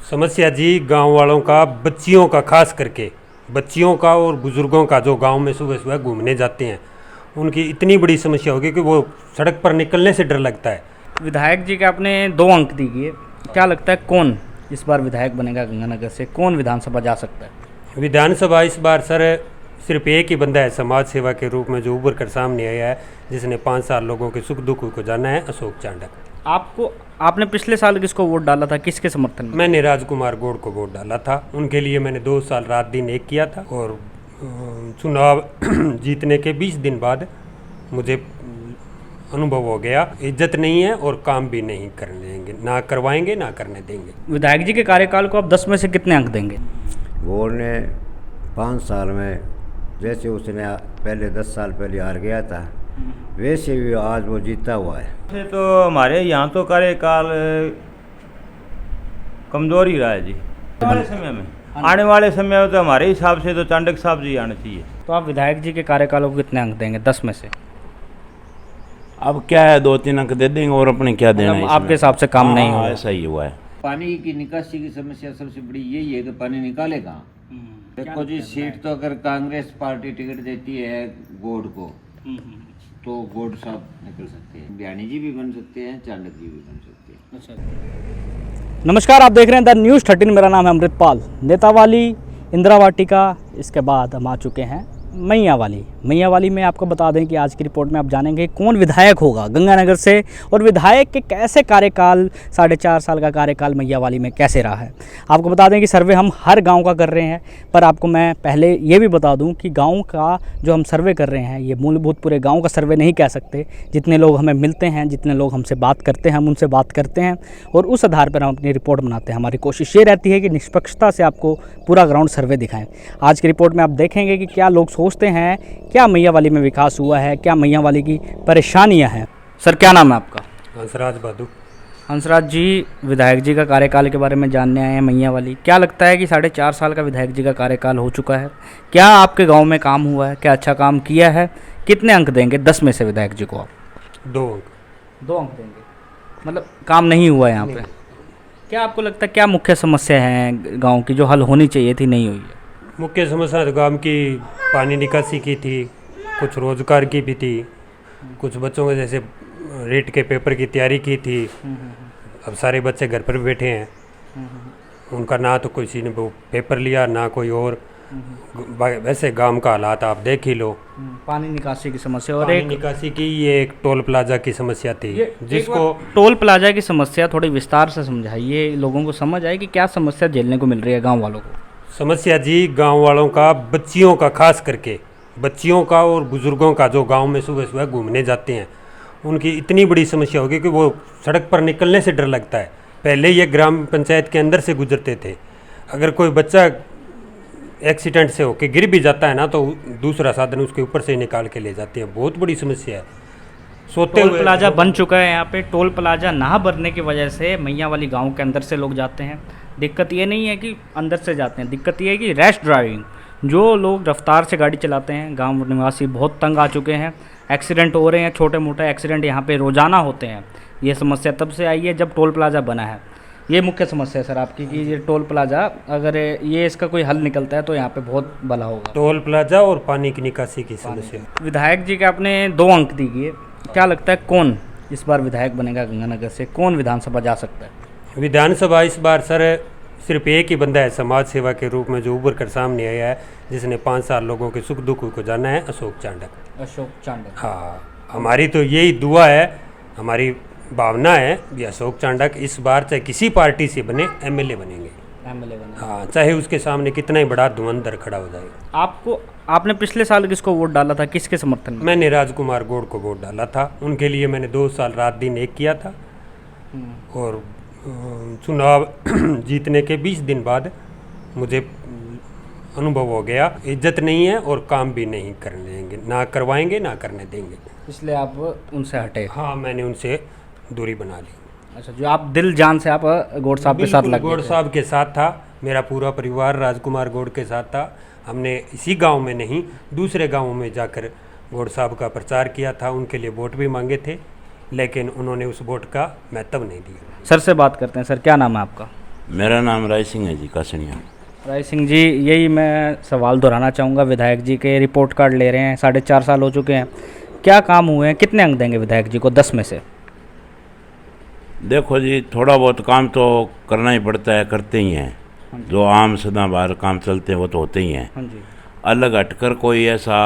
समस्या जी गांव वालों का, बच्चियों का, खास करके बच्चियों का और बुज़ुर्गों का, जो गांव में सुबह सुबह घूमने जाते हैं, उनकी इतनी बड़ी समस्या होगी कि वो सड़क पर निकलने से डर लगता है। विधायक जी के आपने 2 अंक दिए, क्या लगता है कौन इस बार विधायक बनेगा गंगानगर से? कौन विधानसभा जा सकता है? विधानसभा इस बार सर सिर्फ एक ही बंदा है समाज सेवा के रूप में जो उभर कर सामने आया है, जिसने 5 साल लोगों के सुख दुख को जाना है, अशोक चांडक। आपने पिछले साल किसको वोट डाला था, किसके समर्थन में? मैंने राजकुमार गौड़ को वोट डाला था। उनके लिए मैंने 2 साल रात दिन एक किया था और चुनाव जीतने के 20 दिन बाद मुझे अनुभव हो गया, इज्जत नहीं है और काम भी नहीं करने देंगे, ना करवाएंगे ना करने देंगे। विधायक जी के कार्यकाल को आप 10 में से कितने अंक देंगे? गौड़ ने 5 साल में जैसे उसने पहले 10 साल पहले हार गया था, वैसे भी आज वो जीता हुआ है। वैसे तो हमारे यहाँ तो कार्यकाल कमजोर ही रहा है जी। आने वाले समय में तो हमारे हिसाब से तो चांडक साहब जी आने चाहिए। तो आप विधायक जी के कार्यकाल को कितने अंक देंगे 10 में से? अब क्या है, 2-3 अंक दे देंगे और अपने क्या देना है इसमें। आपके हिसाब से काम नहीं हुआ? ऐसा ही हुआ है। पानी की निकासी की समस्या सबसे बड़ी यही है कि पानी निकाले कहाँ। देखो जी, सीट तो अगर कांग्रेस पार्टी टिकट देती है गौड़ को, तो गौड़ साहब निकल सकते हैं, बयानी जी भी बन सकते हैं, चांडक जी भी बन सकते हैं। नमस्कार, आप देख रहे हैं द न्यूज़ 13। मेरा नाम है अमृतपाल। नेतावाली, इंदिरा वाटिका, इसके बाद हम आ चुके हैं मैयावाली में। आपको बता दें कि आज की रिपोर्ट में आप जानेंगे कौन विधायक होगा गंगानगर से और विधायक के कैसे कार्यकाल, 4.5 साल का कार्यकाल मैयावाली में कैसे रहा है। आपको बता दें कि सर्वे हम हर गांव का कर रहे हैं, पर आपको मैं पहले ये भी बता दूं कि गांव का जो हम सर्वे कर रहे हैं, ये मूलभूत पूरे गांव का सर्वे नहीं कह सकते। जितने लोग हमें मिलते हैं, जितने लोग हमसे बात करते हैं, हम उनसे बात करते हैं और उस आधार पर हम अपनी रिपोर्ट बनाते हैं। हमारी कोशिश ये रहती है कि निष्पक्षता से आपको पूरा ग्राउंड सर्वे दिखाएँ। आज की रिपोर्ट में आप देखेंगे कि क्या लोग सोचते हैं, क्या मैयावाली में विकास हुआ है, क्या मैयावाली की परेशानियां हैं। सर, क्या नाम है आपका? हंसराज बहादुर। हंसराज जी, विधायक जी का कार्यकाल के बारे में जानने आए हैं मैयावाली। क्या लगता है कि 4.5 साल का विधायक जी का कार्यकाल हो चुका है, क्या आपके गांव में काम हुआ है, क्या अच्छा काम किया है? कितने अंक देंगे 10 में से विधायक जी को आप? 2 अंक। 2 अंक देंगे, मतलब काम नहीं हुआ है यहाँ पे। क्या आपको लगता है क्या मुख्य समस्या है गाँव की जो हल होनी चाहिए थी, नहीं हुई है? मुख्य समस्या तो गांव की पानी निकासी की थी, कुछ रोजगार की भी थी, कुछ बच्चों के जैसे रेट के पेपर की तैयारी की थी। अब सारे बच्चे घर पर बैठे हैं, उनका ना तो किसी ने वो पेपर लिया ना कोई और। वैसे गांव का हालात आप देख ही लो। पानी निकासी की समस्या और पानी एक निकासी की, ये एक टोल प्लाजा की समस्या थी, जिसको टोल प्लाजा की समस्या थोड़ी विस्तार से समझाइए, लोगों को समझ आए कि क्या समस्या झेलने को मिल रही है गाँव वालों को। समस्या जी गांव वालों का, बच्चियों का, खास करके बच्चियों का और बुज़ुर्गों का, जो गांव में सुबह सुबह घूमने जाते हैं, उनकी इतनी बड़ी समस्या होगी कि वो सड़क पर निकलने से डर लगता है। पहले ये ग्राम पंचायत के अंदर से गुजरते थे, अगर कोई बच्चा एक्सीडेंट से होकर गिर भी जाता है ना, तो दूसरा साधन उसके ऊपर से निकाल के ले जाते हैं। बहुत बड़ी समस्या है। सोते टोल हुए प्लाजा बन चुका है यहाँ पे। टोल प्लाजा ना बनने की वजह से मैयावाली गांव के अंदर से लोग जाते हैं। दिक्कत ये नहीं है कि अंदर से जाते हैं, दिक्कत ये है कि रैश ड्राइविंग, जो लोग रफ्तार से गाड़ी चलाते हैं, गांव निवासी बहुत तंग आ चुके हैं। एक्सीडेंट हो रहे हैं, छोटे मोटे एक्सीडेंट यहाँ पे रोजाना होते हैं। ये समस्या तब से आई है जब टोल प्लाजा बना है। ये मुख्य समस्या है सर आपकी कि ये टोल प्लाजा, अगर ये इसका कोई हल निकलता है तो यहाँ पे बहुत भला होगा। टोल प्लाजा और पानी की निकासी की समस्या। विधायक जी के आपने 2 अंक दिए, क्या लगता है कौन इस बार विधायक बनेगा गंगानगर से? कौन विधानसभा जा सकता है? विधानसभा इस बार सर सिर्फ एक ही बंदा है समाज सेवा के रूप में जो उभर कर सामने आया है, जिसने 5 साल लोगों के सुख दुख को जाना है, अशोक चांडक। अशोक चांडक। हाँ, हमारी तो यही दुआ है, हमारी भावना है कि अशोक चांडक इस बार चाहे किसी पार्टी से बने एमएलए बनेंगे। हाँ, चाहे उसके सामने कितना ही बड़ा धुरंधर खड़ा हो जाए। आपने पिछले साल किसको वोट डाला था, किसके समर्थन में? मैंने राजकुमार गौड़ को वोट डाला था। उनके लिए मैंने 2 साल रात दिन एक किया था और चुनाव जीतने के 20 दिन बाद मुझे अनुभव हो गया, इज्जत नहीं है और काम भी नहीं करने देंगे, ना करवाएंगे ना करने देंगे। इसलिए आप उनसे हटे? हाँ, मैंने उनसे दूरी बना ली। अच्छा, जो आप दिल जान से आप गौड़ साहब के साथ लग गए? गौड़ साहब के साथ था, मेरा पूरा परिवार राजकुमार गौड़ के साथ था। हमने इसी गांव में नहीं, दूसरे गांवों में जाकर गौड़ साहब का प्रचार किया था, उनके लिए वोट भी मांगे थे, लेकिन उन्होंने उस वोट का महत्व नहीं दिया। सर से बात करते हैं। सर, क्या नाम है आपका? मेरा नाम राय सिंह है जी, कासनिया। राय सिंह जी, यही मैं सवाल दोहराना चाहूँगा। विधायक जी के रिपोर्ट कार्ड ले रहे हैं, 4.5 साल हो चुके हैं, क्या काम हुए हैं? कितने अंक देंगे विधायक जी को 10 में से? देखो जी, थोड़ा बहुत काम तो करना ही पड़ता है, करते ही हैं। जो आम सदाबहार काम चलते हैं वो तो होते ही हैं। हाँ जी। अलग हटकर कोई ऐसा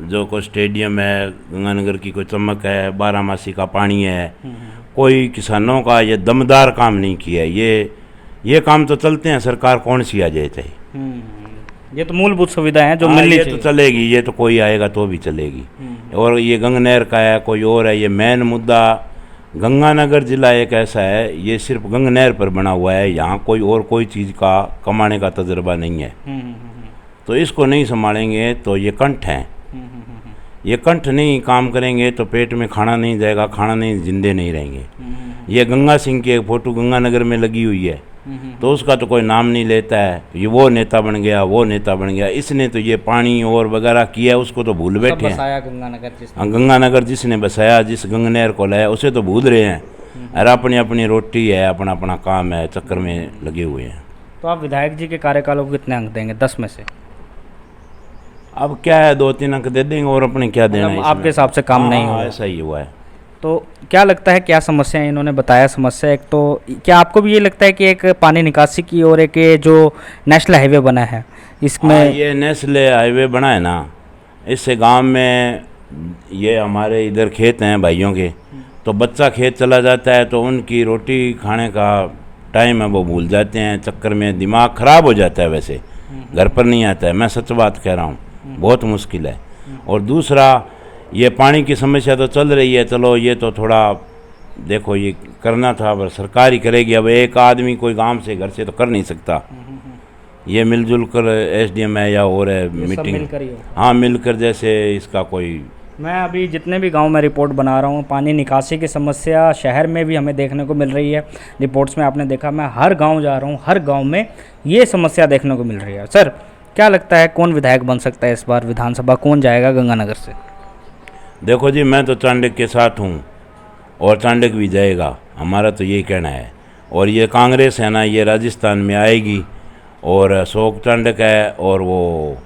जो कोई स्टेडियम है, गंगानगर की कोई चमक है, बारामासी का पानी है, कोई किसानों का ये दमदार काम नहीं किया है। ये काम तो चलते हैं, सरकार कौन सी आ जाए चाहे। ये तो मूलभूत सुविधाएं हैं जो हाँ, मिलनी ये चाहिए। तो चलेगी, ये तो कोई आएगा तो भी चलेगी। और ये गंगनहर का है, कोई और है। ये मेन मुद्दा गंगानगर जिला एक ऐसा है, ये सिर्फ गंगनहर पर बना हुआ है। यहाँ कोई और कोई चीज़ का कमाने का तजुर्बा नहीं है। तो इसको नहीं संभालेंगे तो ये कंठ हैं। ये कंठ नहीं काम करेंगे तो पेट में खाना नहीं जाएगा, खाना नहीं, जिंदे नहीं रहेंगे। ये गंगा सिंह की एक फ़ोटो गंगानगर में लगी हुई है, तो उसका तो कोई नाम नहीं लेता है। ये वो नेता बन गया, वो नेता बन गया। इसने तो ये पानी और वगैरह किया, उसको तो भूल बैठे हैं। बसाया गंगानगर जिसने। हाँ, गंगानगर जिसने बसाया, जिस गंगनहर को लाया, उसे तो भूल रहे हैं। और अपनी अपनी रोटी है, अपना अपना काम है, चक्कर में लगे हुए हैं। तो आप विधायक जी के कार्यकाल को कितने अंक देंगे 10 में से? अब क्या है, 2-3 अंक दे देंगे, और अपने क्या देना है मतलब इसमें। आपके हिसाब से काम नहीं हाँ, हुआ। ऐसा ही हुआ है। तो क्या लगता है, क्या समस्याएं इन्होंने बताया? समस्या एक तो क्या आपको भी ये लगता है कि एक पानी निकासी की और एक ये जो नेशनल हाईवे बना है इसमें? हाँ, ये नेशनल हाईवे बना है ना, इससे गांव में, ये हमारे इधर खेत हैं भाइयों के, तो बच्चा खेत चला जाता है तो उनकी रोटी खाने का टाइम है वो भूल जाते हैं। चक्कर में दिमाग ख़राब हो जाता है। वैसे घर पर नहीं आता है, मैं सच बात कह रहा हूँ, बहुत मुश्किल है। और दूसरा, ये पानी की समस्या तो चल रही है, चलो ये तो थोड़ा देखो, ये करना था पर सरकार ही करेगी। अब एक आदमी कोई गांव से, घर से तो कर नहीं सकता। ये मिलजुल कर एसडीएम है या और है, मीटिंग, मिलकर ही हो। हाँ मिलकर, जैसे इसका कोई। मैं अभी जितने भी गांव में रिपोर्ट बना रहा हूँ, पानी निकासी की समस्या शहर में भी हमें देखने को मिल रही है। रिपोर्ट्स में आपने देखा, मैं हर गांव जा रहा हूँ, हर गांव में ये समस्या देखने को मिल रही है। सर, क्या लगता है कौन विधायक बन सकता है इस बार विधानसभा? कौन जाएगा गंगानगर से? देखो जी, मैं तो चांडक के साथ हूँ और चांडक भी जाएगा, हमारा तो यही कहना है। और ये कांग्रेस है ना, ये राजस्थान में आएगी। और अशोक चांडक है और वो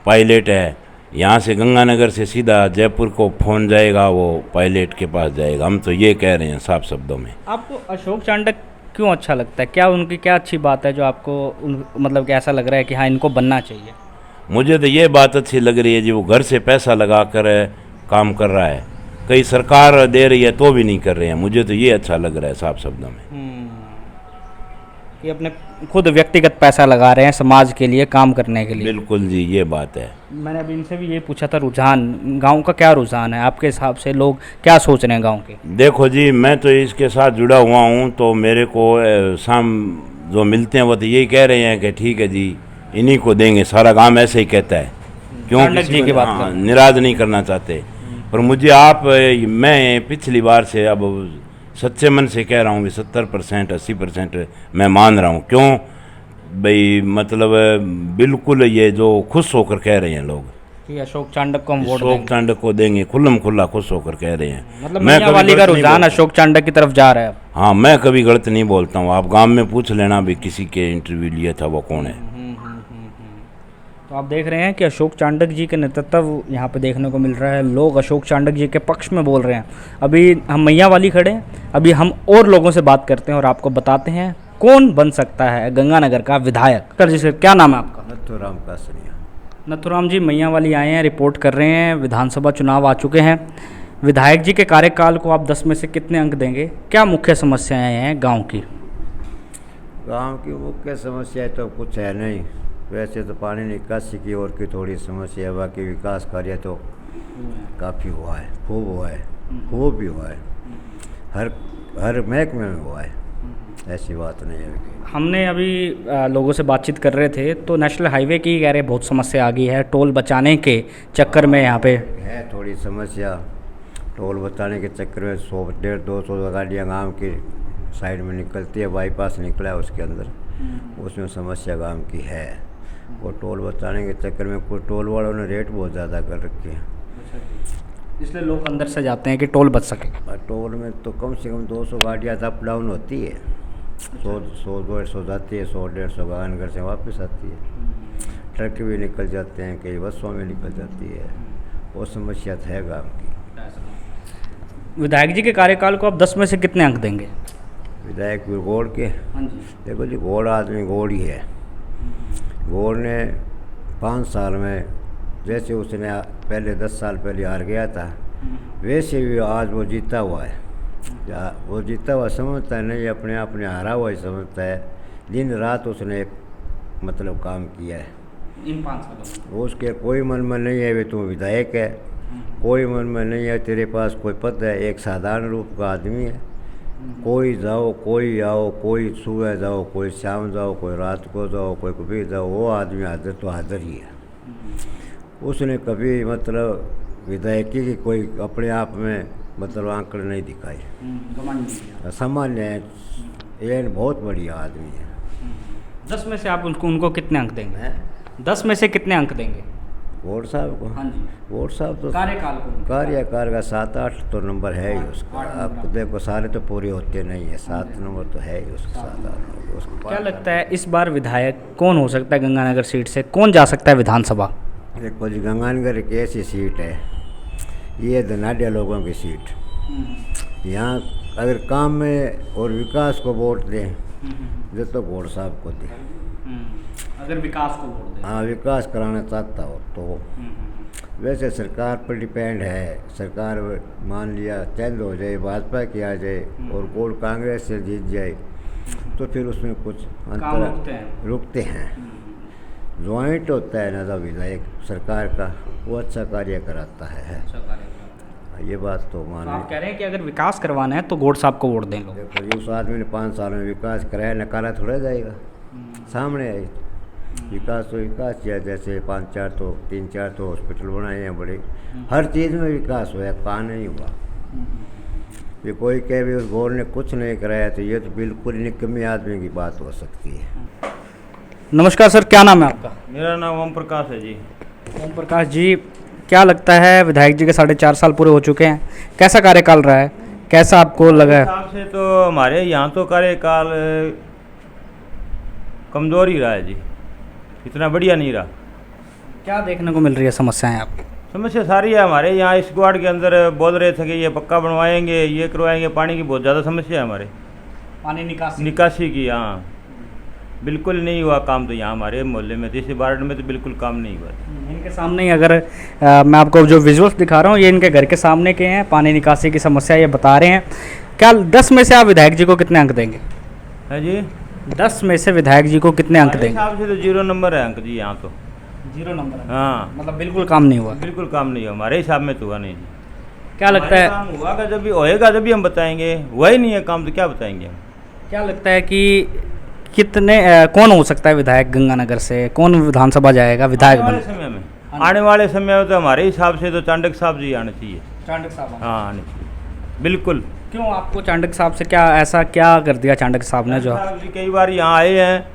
पायलट है, यहाँ से गंगानगर से सीधा जयपुर को फ़ोन जाएगा, वो पायलट के पास जाएगा। हम तो ये कह रहे हैं साफ शब्दों में। आपको अशोक चांडक क्यों अच्छा लगता है? क्या उनकी क्या अच्छी बात है जो आपको मतलब कि ऐसा लग रहा है कि हाँ इनको बनना चाहिए? मुझे तो ये बात अच्छी लग रही है जी, वो घर से पैसा लगा कर काम कर रहा है। कई सरकार दे रही है तो भी नहीं कर रहे हैं। मुझे तो ये अच्छा लग रहा है साफ शब्दों में। कि अपने खुद व्यक्तिगत पैसा लगा रहे हैं समाज के लिए, काम करने के लिए। बिल्कुल जी, ये बात है। मैंने अभी इनसे भी ये पूछा था, रुझान गांव का क्या रुझान है आपके हिसाब से? लोग क्या सोच रहे हैं गांव के? देखो जी, मैं तो इसके साथ जुड़ा हुआ हूँ, तो मेरे को शाम जो मिलते हैं वो तो यही कह रहे हैं कि ठीक है जी, इन्हीं को देंगे। सारा गांव ऐसे ही कहता है। क्यों? चांडक जी की बात कर। निराश नहीं करना चाहते। पर मुझे मैं पिछली बार से अब सच्चे मन से कह रहा हूँ कि 70% 80% मैं मान रहा हूँ। क्यों भाई, मतलब बिल्कुल ये जो खुश होकर कह रहे हैं लोग कि अशोक चांडक को हम वोट अशोक देंगे। चांडक को देंगे, खुल्लम खुल्ला खुश होकर कह रहे हैं। मतलब मैं मियां कभी वाली का गलत नहीं रुझान बोलता। अशोक चांडक की तरफ जा रहा है अब। हाँ, मैं कभी गलत नहीं बोलता हूँ। आप गांव में पूछ लेना भी, किसी के इंटरव्यू लिया था वो कौन है। तो आप देख रहे हैं कि अशोक चांडक जी के नेतृत्व यहाँ पे देखने को मिल रहा है। लोग अशोक चांडक जी के पक्ष में बोल रहे हैं। अभी हम मैया वाली खड़े हैं, अभी हम और लोगों से बात करते हैं और आपको बताते हैं कौन बन सकता है गंगानगर का विधायक। सर जी, सर क्या नाम है आपका? नथुराम कासनिया। नथुराम जी मैया वाली आए हैं, रिपोर्ट कर रहे हैं। विधानसभा चुनाव आ चुके हैं। विधायक जी के कार्यकाल को आप 10 में से कितने अंक देंगे? क्या मुख्य समस्याएं हैं गाँव की? गांव की मुख्य समस्या तो कुछ है नहीं। वैसे तो पानी निकासी की और की थोड़ी समस्या है, बाकी विकास कार्य तो काफ़ी हुआ है, खूब हुआ है, खूब भी हुआ है, हर महकमे में हुआ है। ऐसी बात नहीं है। हमने अभी लोगों से बातचीत कर रहे थे तो नेशनल हाईवे की कह रहे बहुत समस्या आ गई है। टोल बचाने के चक्कर में यहाँ पे है थोड़ी समस्या। टोल बचाने के चक्कर में 100-150-200 गाड़ियाँ गांव की साइड में निकलती है। बाईपास निकला है उसके अंदर, उसमें समस्या गांव की है। और टोल बचाने के चक्कर में कुछ टोल वालों ने रेट बहुत ज़्यादा कर रखे हैं, इसलिए लोग अंदर से जाते हैं कि टोल बच सके। और टोल में तो कम से कम 200 गाड़ियाँ अप डाउन होती है। 100 150 जाती है, 100 150 गंगानगर से वापस आती है। ट्रक भी निकल जाते हैं, कई बसों में निकल जाती है। वो समस्या तो है गाँव की। विधायक जी के कार्यकाल को आप 10 में से कितने अंक देंगे? विधायक गोड़ के, हाँ जी। देखो जी, गोड़ आदमी गोड़ ही है। गोड़ ने 5 साल में, जैसे उसने पहले 10 साल पहले हार गया था, वैसे भी आज वो जीता हुआ है। वो जीता हुआ समझता है नहीं, अपने आप ने हारा हुआ ही समझता है। दिन रात उसने एक मतलब काम किया है। इन 5 सालों में उसके कोई मन में नहीं है वे तू विधायक है, कोई मन में नहीं है तेरे पास कोई पद है। एक साधारण रूप का आदमी है। कोई जाओ, कोई आओ, कोई सुबह जाओ, कोई शाम जाओ, कोई रात को जाओ, कोई कभी जाओ, वो आदमी हाजिर तो हाजिर ही है। उसने कभी मतलब विधायकी की कोई अपने आप में मतलब आंकड़े नहीं दिखाए। सामान्य है, ये बहुत बढ़िया आदमी है। 10 में से आप उनको कितने अंक देंगे? 10 में से कितने अंक देंगे वोट साहब को? हाँ जी। वोट साहब तो कार्यकाल को? कार्यकाल का 7-8 तो नंबर है ही उसका। आपको देखो सारे तो पूरे होते नहीं है, 7 नंबर तो है ही उसका, 7-8 नंबर उसको। क्या लगता है इस बार विधायक कौन हो सकता है? गंगानगर सीट से कौन जा सकता है विधानसभा? देखो जी, गंगानगर एक ऐसी सीट है, ये धनाढ़ लोगों की सीट। यहाँ अगर काम में और विकास को वोट दें तो वोट साहब को दें। अगर विकास को वोट दें, हाँ, विकास कराना चाहता हो तो। वैसे सरकार पर डिपेंड है। सरकार मान लिया चेंज हो जाए, भाजपा की आ जाए और वोट कांग्रेस से जीत जाए तो फिर उसमें कुछ अंतर रुकते हैं। ज्वाइंट होता है ना, जब विधायक सरकार का, वो अच्छा कार्य कराता है। ये बात तो मान आप कह रहे हैं कि अगर विकास करवाना है तो गोड साहब को वोट दें लोग। देखो, उस आदमी ने 5 साल में विकास कराया, नकारा थोड़ा जाएगा। सामने है विकास, तो विकास किया। जैसे 5-4 तो 3-4 तो हॉस्पिटल बनाए हैं बड़े, हर चीज़ में विकास हुआ, कहाँ नहीं हुआ। ये कोई कहे भी उस बोर्ड ने कुछ नहीं कराया तो ये तो बिल्कुल निकम्मी आदमी की बात हो सकती है। नमस्कार सर, क्या नाम है आपका? मेरा नाम ओम प्रकाश है जी। ओम प्रकाश जी, क्या लगता है विधायक जी के 4.5 साल पूरे हो चुके हैं, कैसा कार्यकाल रहा है, कैसा आपको लगा है? हिसाब से तो हमारे यहाँ तो कार्यकाल कमज़ोर ही रहा है जी, इतना बढ़िया नहीं रहा। क्या देखने को मिल रही है समस्याएं आपको? समस्या सारी है हमारे यहाँ। इस वार्ड के अंदर बोल रहे थे कि ये पक्का बनवाएंगे, ये करवाएंगे। पानी की बहुत ज़्यादा समस्या है हमारे, पानी निकासी की। हाँ, बिल्कुल नहीं हुआ काम तो यहाँ हमारे मोहल्ले में, इस वार्ड में तो बिल्कुल काम नहीं हुआ। इनके सामने ही अगर मैं आपको जो विजुअल्स दिखा रहा हूँ, ये इनके घर के सामने के हैं। पानी निकासी की समस्या ये बता रहे हैं। क्या 10 में से आप विधायक जी को कितने अंक देंगे? है जी, 10 में से विधायक जी को कितने अंक हमारे देंगे? हिसाब से तो 0 नंबर है अंक जी यहाँ तो। 0 नंबर है। हाँ, मतलब बिल्कुल काम नहीं हुआ। बिल्कुल काम नहीं हुआ हमारे हिसाब में तो हुआ नहीं जी। क्या लगता है, काम हुआ जब भी होएगा जब भी हम बताएंगे, हुआ ही नहीं है काम तो क्या बताएंगे हम। क्या लगता है कि कितने कौन हो सकता है विधायक गंगानगर से, कौन विधानसभा जाएगा विधायक आने वाले बन? समय में, आने वाले समय में तो हमारे हिसाब से तो चांडक साहब जी आने चाहिए। चांडक साहब। हाँ, आने चाहिए बिल्कुल। क्यों आपको चांडक साहब से क्या ऐसा क्या कर दिया चांडक साहब ने जो? साहब जी कई बार यहाँ आए हैं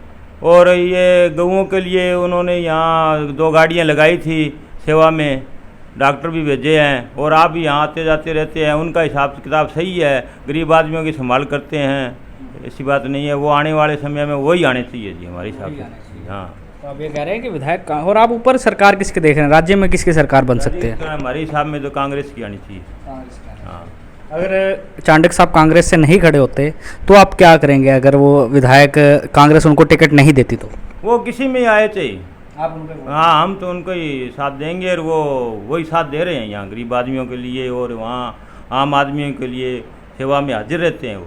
और ये गऊओं के लिए उन्होंने यहाँ 2 गाड़ियाँ लगाई थी सेवा में, डॉक्टर भी भेजे हैं और आप भी यहाँ आते जाते रहते हैं। उनका हिसाब किताब सही है, गरीब आदमियों की संभाल करते हैं, ऐसी बात नहीं है। वो आने वाले समय में वही आने चाहिए जी हमारे हिसाब से। हाँ, तो आप ये कह रहे हैं कि विधायक और आप ऊपर सरकार किसके देख रहे हैं, राज्य में किसकी सरकार बन सकती है? हमारे हिसाब में तो कांग्रेस की आनी चाहिए। हाँ, अगर चांडक साहब कांग्रेस से नहीं खड़े होते तो आप क्या करेंगे? अगर वो विधायक कांग्रेस उनको टिकट नहीं देती तो? वो किसी में ही आए चाहिए। आप उनको? हाँ, हम तो उनको ही साथ देंगे और वो वही साथ दे रहे हैं यहाँ गरीब आदमियों के लिए और वहाँ आम आदमियों के लिए सेवा में हाजिर रहते हैं वो।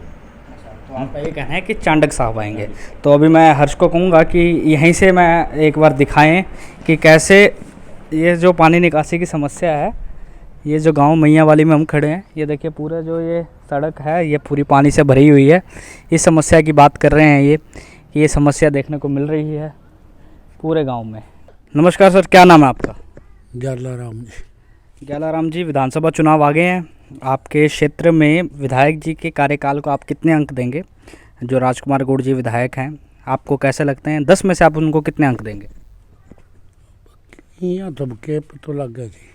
तो आपका ये कहना है कि चांडक साहब आएंगे। तो अभी मैं हर्ष को कहूँगा कि यहीं से मैं एक बार दिखाएं कि कैसे ये जो पानी निकासी की समस्या है, ये जो गांव मैया वाली में हम खड़े हैं, ये देखिए पूरा जो ये सड़क है ये पूरी पानी से भरी हुई है। इस समस्या की बात कर रहे हैं ये समस्या देखने को मिल रही है पूरे गांव में। नमस्कार सर, क्या नाम है आपका? ग्यालाराम जी। ग्यालाराम जी, विधानसभा चुनाव आ गए हैं। आपके क्षेत्र में विधायक जी के कार्यकाल को आप कितने अंक देंगे? जो राजकुमार गौड़ जी विधायक हैं, आपको कैसे लगते हैं? 10 में से आप उनको कितने अंक देंगे? यहाँ तब के तो लग गए जी।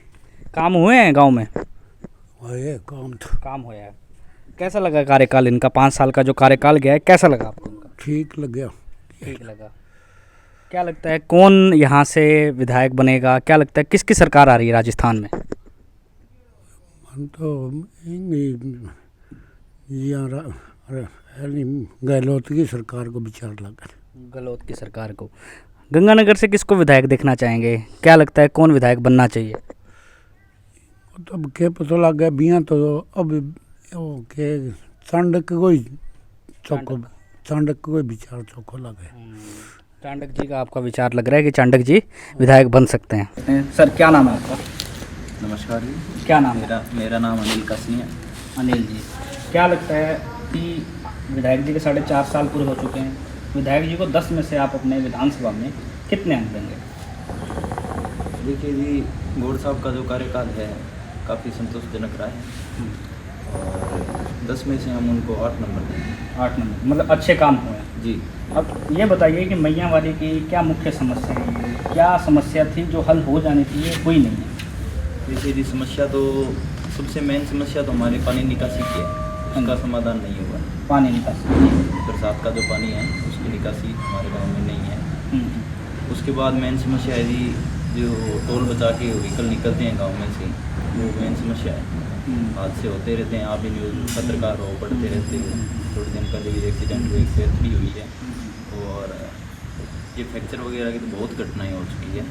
काम हुए हैं गांव में? ये काम तो काम हुआ है। कैसा लगा कार्यकाल इनका? 5 साल का जो कार्यकाल गया है, कैसा लगा आपको उनका? ठीक लग गया। ठीक लगा। क्या लगता है कौन यहाँ से विधायक बनेगा? क्या लगता है किसकी सरकार आ रही है राजस्थान में? हम तो गहलोत की सरकार को विचार लगा। गहलोत की सरकार को। गंगानगर से किसको विधायक देखना चाहेंगे? क्या लगता है कौन विधायक बनना चाहिए? तो अब क्या पता लग गया बिया तो अब वो के चाणक्य कोई विचार चौको लगे। चाणक्य जी का आपका विचार लग रहा है कि चाणक्य जी विधायक बन सकते हैं। सर क्या नाम है आपका? नमस्कार जी। क्या नाम है? मेरा नाम अनिल कसनी है। अनिल जी, क्या लगता है कि विधायक जी के 4.5 साल पूरे हो चुके हैं, विधायक जी को 10 में से आप अपने विधानसभा में कितने अंक देंगे? देखिए जी, गौड़ साहब का जो कार्यकाल है काफ़ी संतोषजनक रहा है और 10 में से हम उनको 8 नंबर देंगे। 8 नंबर, मतलब अच्छे काम हुए हैं जी। अब ये बताइए कि मैया वाली की क्या मुख्य समस्या है? क्या समस्या थी जो हल हो जानी चाहिए, हुई नहीं है? देखिए जी, समस्या तो सबसे मेन समस्या तो हमारे पानी निकासी की है, उसका समाधान नहीं हुआ। पानी निकासी, बरसात का जो पानी है उसकी निकासी हमारे गाँव में नहीं है। उसके बाद मेन समस्या है जी, जो टोल बचा के व्हीकल निकलते हैं गांव में से, वो मेन समस्या है। हादसे होते रहते हैं, आप भी न्यूज़ पत्रकार हो पढ़ते रहते हो। थोड़े दिन पहले भी एक्सीडेंट हुए, एक्सीडेंट हुई है और ये फ्रैक्चर वगैरह की तो बहुत घटनाएं हो चुकी है।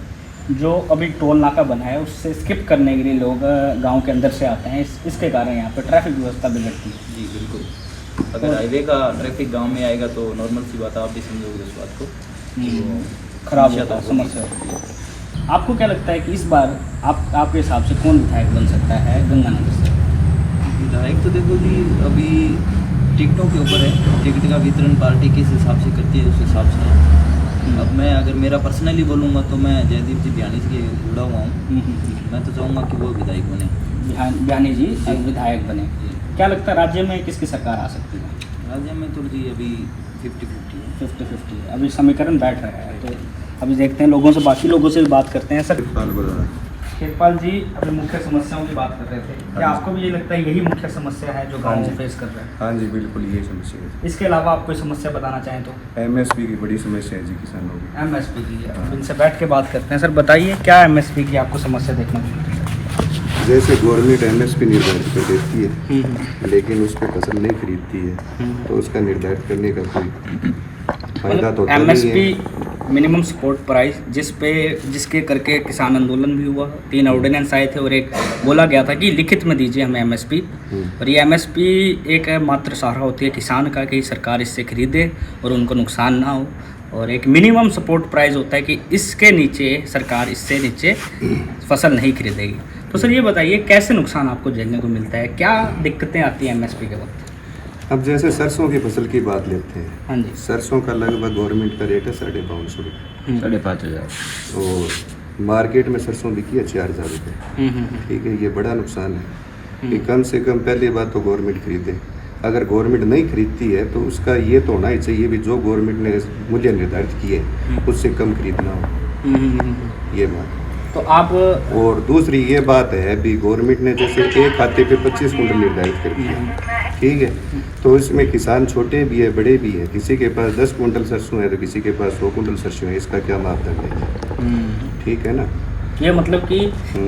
जो अभी टोल नाका बना है उससे स्किप करने के लिए लोग गांव के अंदर से आते हैं, इसके कारण यहाँ पर ट्रैफिक व्यवस्था बिगड़ती है। जी बिल्कुल। अगर हाईवे का ट्रैफिक गांव में आएगा तो नॉर्मल सी बात, आप भी समझोगे उस बात को, वो खराब समस्या होता है, तो समस्या होती है। आपको क्या लगता है कि इस बार आपके हिसाब से कौन विधायक बन सकता है गंगानगर से? विधायक तो देखो जी, अभी टिकटों के ऊपर है, टिकट का वितरण पार्टी किस हिसाब से करती है उस हिसाब से है। अब मैं अगर मेरा पर्सनली बोलूँगा तो मैं जयदीप जी बयानी से जुड़ा हुआ हूँ। मैं तो चाहूँगा कि वो विधायक बने। बयानी जी विधायक बने। क्या लगता है राज्य में किसकी सरकार आ सकती है? राज्य में तो जी अभी 50-50 है। 50-50 है, अभी समीकरण बैठ रहा है। तो अभी देखते हैं लोगों से, बाकी लोगों से भी बात करते हैं। सर शिवपाल जी, अभी मुख्य समस्याओं की बात कर रहे थे, क्या आपको भी ये लगता है यही मुख्य समस्या है जो गाँव फेस कर रहे हैं? हाँ जी बिल्कुल, ये समस्या है। इसके अलावा आप कोई समस्या बताना चाहें तो? एमएसपी की बड़ी समस्या है जी किसानों की। एमएसपी की है, अब इनसे बैठ के बात करते हैं। सर बताइए क्या एमएसपी की आपको समस्या देखने को मिलती है? जैसे गवर्नमेंट एमएसपी निर्धारित कर देती है लेकिन उस पर फसल नहीं खरीदती है तो उसका निर्धारित करने का कोई फायदा तो होता नहीं है। एमएसपी मिनिमम सपोर्ट प्राइस जिसके करके किसान आंदोलन भी हुआ, 3 ऑर्डिनेंस आए थे और एक बोला गया था कि लिखित में दीजिए हमें एमएसपी। और ये एमएसपी एक मात्र सहारा होती है किसान का कि सरकार इससे खरीदे और उनको नुकसान ना हो, और एक मिनिमम सपोर्ट प्राइस होता है कि इसके नीचे सरकार इससे नीचे फसल नहीं खरीदेगी। तो सर ये बताइए कैसे नुकसान आपको झेलने को मिलता है, क्या दिक्कतें आती हैं एमएसपी के वक्त? अब जैसे सरसों की फसल की बात लेते हैं। हाँ जी। सरसों का लगभग गवर्नमेंट का रेट है 550 रुपये। 5,500। और मार्केट में सरसों बिकी है 4,000 रुपये। ठीक है, ये बड़ा नुकसान है कि कम से कम पहली बात तो गवर्नमेंट खरीदे। अगर गवर्नमेंट नहीं खरीदती है तो उसका ये तो होना ही चाहिए भी जो गवर्नमेंट ने मूल्य निर्धारित किए उससे कम खरीदना हो, ये बात। तो आप और दूसरी ये बात है भी गवर्नमेंट ने जैसे एक खाते पे 25 कुंटल निर्धारित कर दिया, ठीक है, तो इसमें किसान छोटे भी है बड़े भी है, किसी के पास 10 कुंटल सरसों है तो किसी के पास 100 कुंटल सरसों है, इसका क्या मापदंड है? ठीक है ना। ये मतलब कि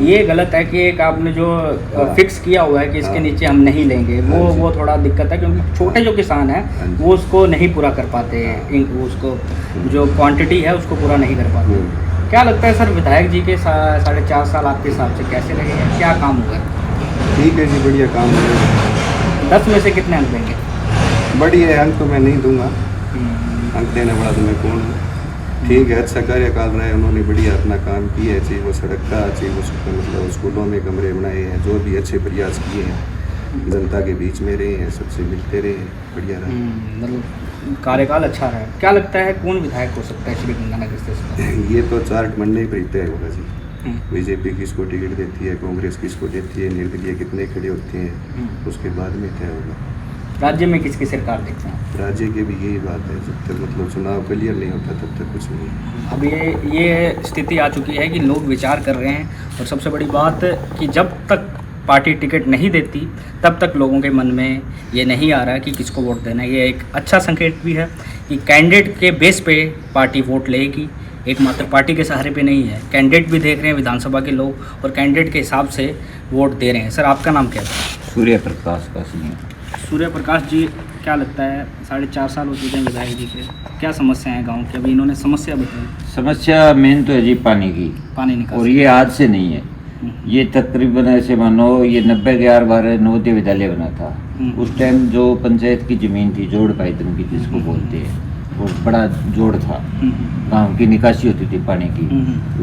ये गलत है कि एक आपने जो फिक्स किया हुआ है कि इसके नीचे हम नहीं लेंगे, वो थोड़ा दिक्कत है क्योंकि छोटे जो किसान हैं वो उसको नहीं पूरा कर पाते, उसको जो क्वांटिटी है उसको पूरा नहीं कर पाते। क्या लगता है सर विधायक जी के 4.5 साल आपके हिसाब से कैसे लगे हैं, क्या काम हुआ है? ठीक है जी, बढ़िया काम है। 10 में से कितने अंक देंगे? बढ़िया अंक तो मैं नहीं दूंगा, अंक देने वाला तो मैं कौन हूँ। ठीक है, अच्छा कार्यकाल रहा है, उन्होंने बढ़िया अपना काम किया है, चाहे वो सड़क का, चाहे वो मतलब स्कूलों में कमरे बनाए हैं, जो भी अच्छे प्रयास किए हैं, जनता के बीच में रहे हैं, सबसे मिलते रहे हैं, बढ़िया रहा। मतलब कार्यकाल अच्छा रहा है। क्या लगता है कौन विधायक हो सकता है श्री गंगानगर से? ये तो चार्ट बनने पर ही तय होगा जी। बीजेपी किसको टिकट देती है, कांग्रेस किसको देती है, निर्दलीय कितने खड़े होते हैं, उसके बाद में तय होगा। राज्य में किसकी सरकार देखते हैं? राज्य की भी यही बात है, जब तक मतलब चुनाव क्लियर नहीं होता तब तक कुछ नहीं। अब ये स्थिति आ चुकी है कि लोग विचार कर रहे हैं, और सबसे बड़ी बात कि जब तक पार्टी टिकट नहीं देती तब तक लोगों के मन में ये नहीं आ रहा कि किसको वोट देना है। ये एक अच्छा संकेत भी है कि कैंडिडेट के बेस पे पार्टी वोट लेगी, एकमात्र पार्टी के सहारे पे नहीं है। कैंडिडेट भी देख रहे हैं विधानसभा के लोग और कैंडिडेट के हिसाब से वोट दे रहे हैं। सर आपका नाम क्या है? सूर्य प्रकाश का सिंह। सूर्य प्रकाश जी, क्या लगता है 4.5 साल हो चुके हैं विधायक जी के, क्या समस्या है गांव की? अभी इन्होंने समस्या बताई। समस्या मेन तो है जी पानी की, पानी निकाल, और ये आज से नहीं है। ये तकरीबन ऐसे मानो ये 90 के आर बार नवोदय विद्यालय बना था। उस टाइम जो पंचायत की जमीन थी जोड़ पाइतन की जिसको बोलते हैं, वो बड़ा जोड़ था, गांव की निकासी होती थी पानी की।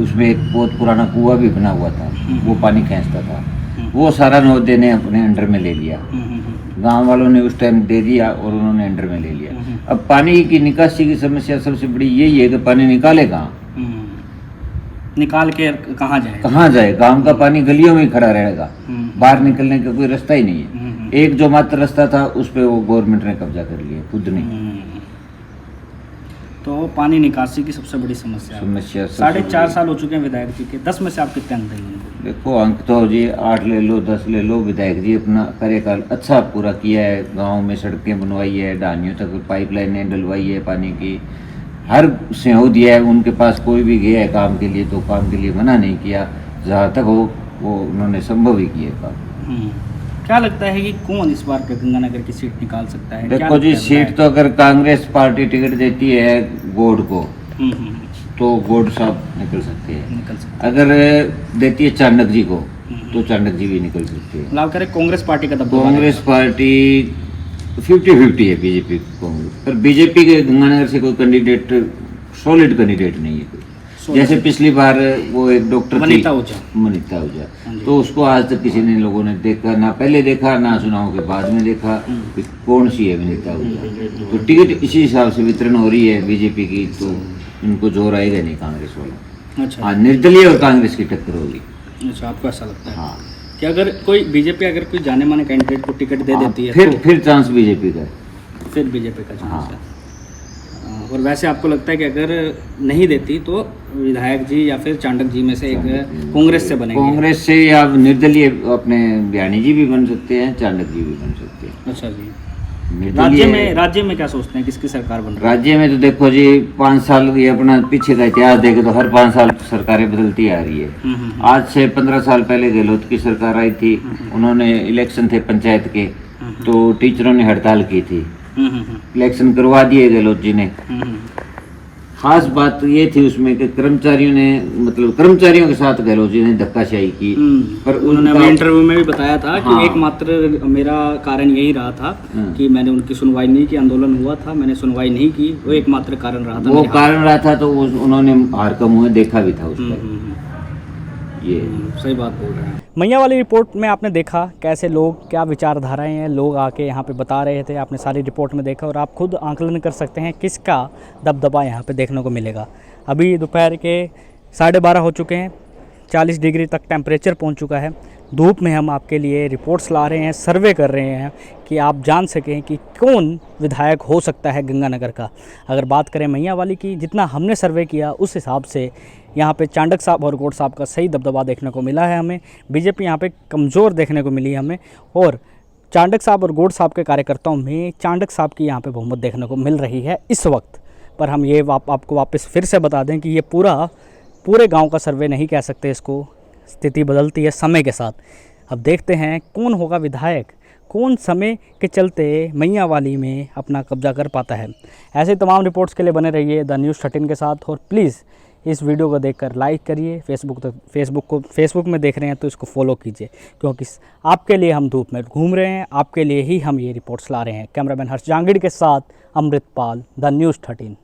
उसमें एक बहुत पुराना कुआं भी बना हुआ था, वो पानी खींचता था। वो सारा नवोदय ने अपने अंडर में ले लिया, गांव वालों ने उस टाइम दे दिया और उन्होंने अंडर में ले लिया। अब पानी की निकासी की समस्या सबसे बड़ी यही है कि पानी निकाले कहाँ, निकाल के कहाँ जाए? कहाँ जाए? गांव का पानी गलियों में ही खड़ा रहेगा, बाहर निकलने का कोई रास्ता ही नहीं है। एक जो मात्र रास्ता था उस पे वो गवर्नमेंट ने कब्जा कर लिया खुद ने। तो पानी निकासी की सबसे बड़ी समस्या 4.5 साल हो चुके हैं विधायक जी के। 10 में से आप कितने अंक देंगे? देखो अंक तो जी 8 ले लो 10 ले लो। विधायक जी अपना कार्यकाल अच्छा पूरा किया है, गांव में सड़कें बनवाई है, ढानियों तक पाइपलाइनें डलवाई है, पानी की हर सहयोग दिया है। उनके पास कोई भी गया है काम के लिए तो काम के लिए मना नहीं किया, जहाँ तक हो वो उन्होंने संभव ही किया काम। क्या लगता है कि कौन इस बार गंगानगर की सीट निकाल सकता है? देखो जी सीट तो अगर कांग्रेस पार्टी टिकट देती है गोड को तो गोड साहब निकल सकते हैं। अगर देती है चाणक्य जी को तो चाणक्य जी भी निकल सकते हैं। मतलब करें कांग्रेस पार्टी का दबदबा? कांग्रेस पार्टी 50-50 है बीजेपी कांग्रेस, पर बीजेपी के गंगानगर से कोई कैंडिडेट सॉलिड कैंडिडेट नहीं है। जैसे पिछली बार वो एक डॉक्टर मनीता ओझा, तो उसको आज तक किसी ने लोगों ने देखा ना, पहले देखा ना चुनाव के बाद में देखा कि कौन सी है मनीता ओझा। तो टिकट इसी हिसाब से वितरण हो रही है बीजेपी की, तो इनको जोर आएगा नहीं कांग्रेस वाला। अच्छा, हाँ निर्दलीय और कांग्रेस की टक्कर होगी। अच्छा, आपको ऐसा लगता है? हाँ, कि अगर कोई बीजेपी अगर कोई जाने माने कैंडिडेट को टिकट दे देती है फिर चांस बीजेपी का, फिर बीजेपी का चांस है। और वैसे आपको लगता है कि अगर नहीं देती तो विधायक जी या फिर चाणक्य जी में से एक कांग्रेस से बनेंगे? कांग्रेस से या निर्दलीय अपने बयानी जी भी बन सकते हैं, चाणक्य जी भी बन सकते हैं। अच्छा जी, राज्य में क्या सोचते हैं किसकी सरकार बन रही है? राज्य में तो देखो जी 5 साल ये अपना पीछे का इतिहास देखे तो हर 5 साल सरकारें बदलती आ रही है। आज से 15 साल पहले गहलोत की सरकार आई थी, उन्होंने इलेक्शन थे पंचायत के तो टीचरों ने हड़ताल की थी, इलेक्शन करवा दिए गहलोत जी ने। खास बात ये थी उसमें कि कर्मचारियों ने मतलब कर्मचारियों के साथ गहलोत जी ने धक्काशाही की, पर उन्होंने इंटरव्यू में भी बताया था कि एकमात्र मेरा कारण यही रहा था कि मैंने उनकी सुनवाई नहीं की, आंदोलन हुआ था मैंने सुनवाई नहीं की, वो एकमात्र कारण रहा था। वो कारण रहा था तो उन्होंने हार का मुँह देखा भी था उसका। ये सही बात बोल रहे हैं। मैया वाली रिपोर्ट में आपने देखा कैसे लोग क्या विचारधाराएं हैं, लोग आके यहाँ पे बता रहे थे, आपने सारी रिपोर्ट में देखा और आप खुद आंकलन कर सकते हैं किसका दबदबा यहाँ पे देखने को मिलेगा। अभी दोपहर के 12:30 हो चुके हैं, 40 डिग्री तक टेम्परेचर पहुँच चुका है। धूप में हम आपके लिए रिपोर्ट्स ला रहे हैं, सर्वे कर रहे हैं कि आप जान सकें कि कौन विधायक हो सकता है गंगानगर का। अगर बात करें मैया वाली की, जितना हमने सर्वे किया उस हिसाब से यहाँ पे चाणक्य साहब और गौड़ साहब का सही दबदबा देखने को मिला है हमें। बीजेपी यहाँ पे कमज़ोर देखने को मिली हमें और चाणक्य साहब और गौड़ साहब के कार्यकर्ताओं में चाणक्य साहब की यहाँ पे बहुमत देखने को मिल रही है इस वक्त। पर हम ये आपको वापस फिर से बता दें कि ये पूरे गाँव का सर्वे नहीं कह सकते इसको, स्थिति बदलती है समय के साथ। अब देखते हैं कौन होगा विधायक, कौन समय के चलते मैया वाली में अपना कब्जा कर पाता है। ऐसे तमाम रिपोर्ट्स के लिए बने रहिए द न्यूज़ 13 के साथ और प्लीज़ इस वीडियो को देखकर लाइक करिए। फेसबुक में देख रहे हैं तो इसको फॉलो कीजिए, क्योंकि आपके लिए हम धूप में घूम रहे हैं, आपके लिए ही हम ये रिपोर्ट्स ला रहे हैं। कैमरामैन हर्ष जांगीड़ के साथ अमृतपाल, द न्यूज़ 13।